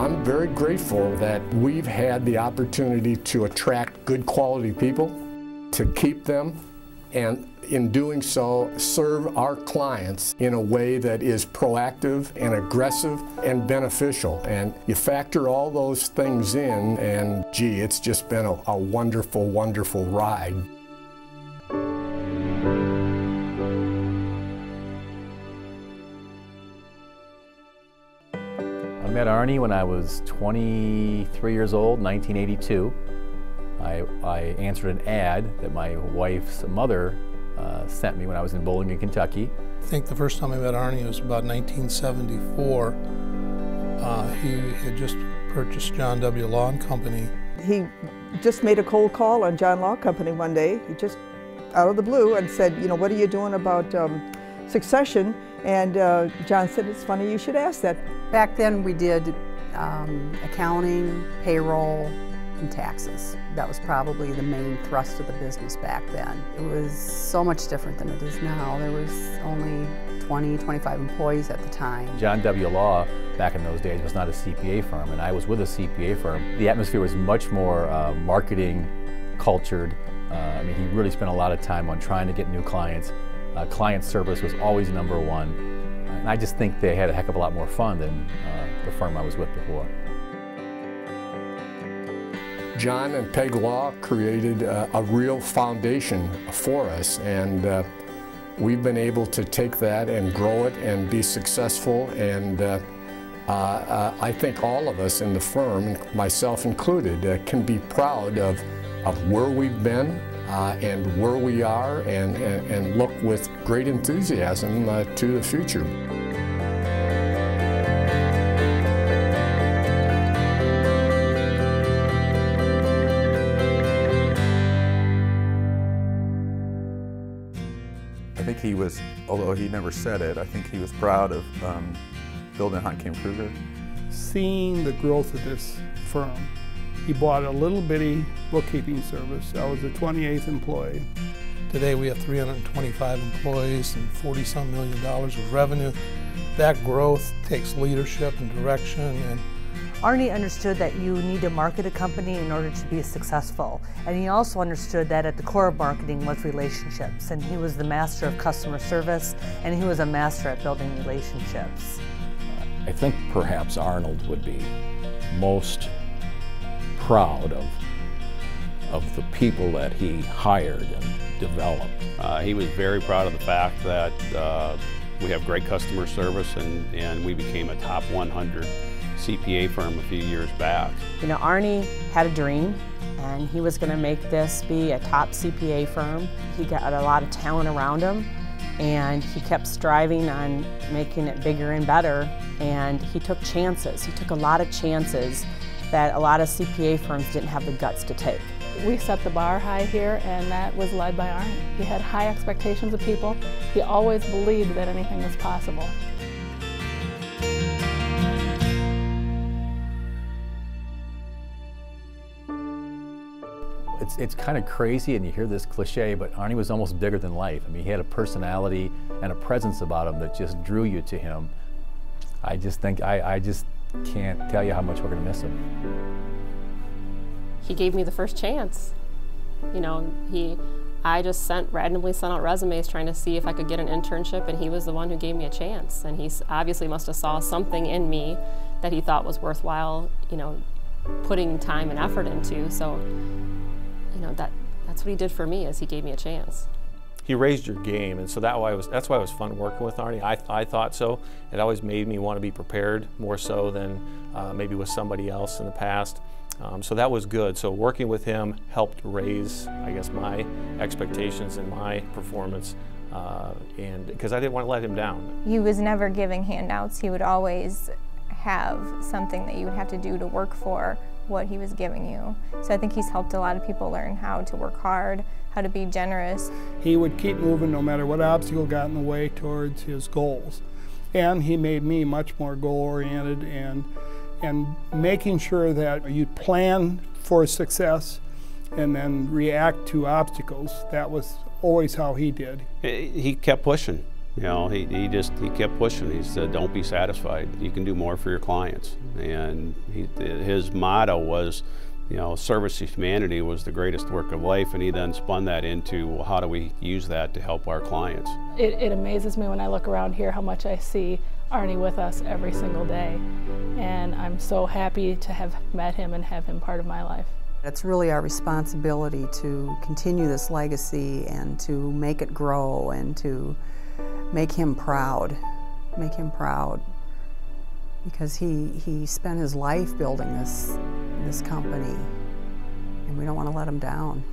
I'm very grateful that we've had the opportunity to attract good quality people, to keep them, and in doing so, serve our clients in a way that is proactive and aggressive and beneficial. And you factor all those things in, and gee, it's just been a wonderful, wonderful ride. I met Arnie when I was 23 years old, 1982. I answered an ad that my wife's mother sent me when I was in Bowling, Kentucky. I think the first time I met Arnie was about 1974. He had just purchased John W. Law & Company. He just made a cold call on John Law Company one day. He just, out of the blue, and said, you know, what are you doing about succession? And John said, it's funny you should ask that. Back then we did accounting, payroll, and taxes. That was probably the main thrust of the business back then. It was so much different than it is now. There was only 20, 25 employees at the time. John W. Law, back in those days, was not a CPA firm, and I was with a CPA firm. The atmosphere was much more marketing, cultured. I mean, he really spent a lot of time on trying to get new clients. Client service was always number one. And I just think they had a heck of a lot more fun than the firm I was with before. John and Peg Law created a real foundation for us, and we've been able to take that and grow it and be successful. And I think all of us in the firm, myself included, can be proud of where we've been and where we are, and look with great enthusiasm to the future. I think he was, although he never said it, I think he was proud of building Honkamp Krueger. Seeing the growth of this firm, he bought a little bitty bookkeeping service. I was the 28th employee. Today we have 325 employees and $40-some million of revenue. That growth takes leadership and direction. And Arnie understood that you need to market a company in order to be successful. And he also understood that at the core of marketing was relationships. And he was the master of customer service, and he was a master at building relationships. I think perhaps Arnold would be most proud of the people that he hired and developed. He was very proud of the fact that we have great customer service, and we became a top 100 CPA firm a few years back. You know, Arnie had a dream, and he was going to make this be a top CPA firm. He got a lot of talent around him, and he kept striving on making it bigger and better, and he took chances. He took a lot of chances that a lot of CPA firms didn't have the guts to take. We set the bar high here, and that was led by Arnie. He had high expectations of people. He always believed that anything was possible. It's kind of crazy, and you hear this cliche, but Arnie was almost bigger than life. I mean, he had a personality and a presence about him that just drew you to him. I just think, I just can't tell you how much we're going to miss him. He gave me the first chance. You know, I just randomly sent out resumes trying to see if I could get an internship, and he was the one who gave me a chance. And he obviously must have saw something in me that he thought was worthwhile, you know, putting time and effort into. So, you know, that's what he did for me, is he gave me a chance. He raised your game, and so that's why it was fun working with Arnie. I thought so. It always made me want to be prepared more so than maybe with somebody else in the past. So that was good. So working with him helped raise, I guess, my expectations and my performance, and because I didn't want to let him down. He was never giving handouts. He would always have something that you would have to do to work for what he was giving you. So I think he's helped a lot of people learn how to work hard, how to be generous. He would keep moving no matter what obstacle got in the way towards his goals. And he made me much more goal-oriented, and making sure that you plan for success and then react to obstacles. That was always how he did. He kept pushing. You know, he kept pushing. He said, don't be satisfied. You can do more for your clients. And his motto was, you know, service to humanity was the greatest work of life, and he then spun that into, well, how do we use that to help our clients? It amazes me when I look around here how much I see Arnie with us every single day. And I'm so happy to have met him and have him part of my life. It's really our responsibility to continue this legacy and to make it grow and to make him proud, because he spent his life building this company, and we don't want to let him down.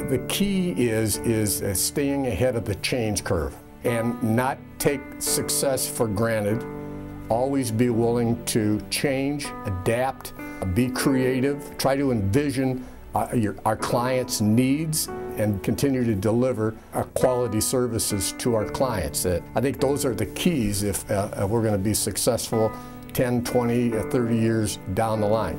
The key is staying ahead of the change curve and not take success for granted. Always be willing to change, adapt, be creative, try to envision our clients' needs and continue to deliver quality services to our clients. I think those are the keys if we're going to be successful 10, 20, 30 years down the line.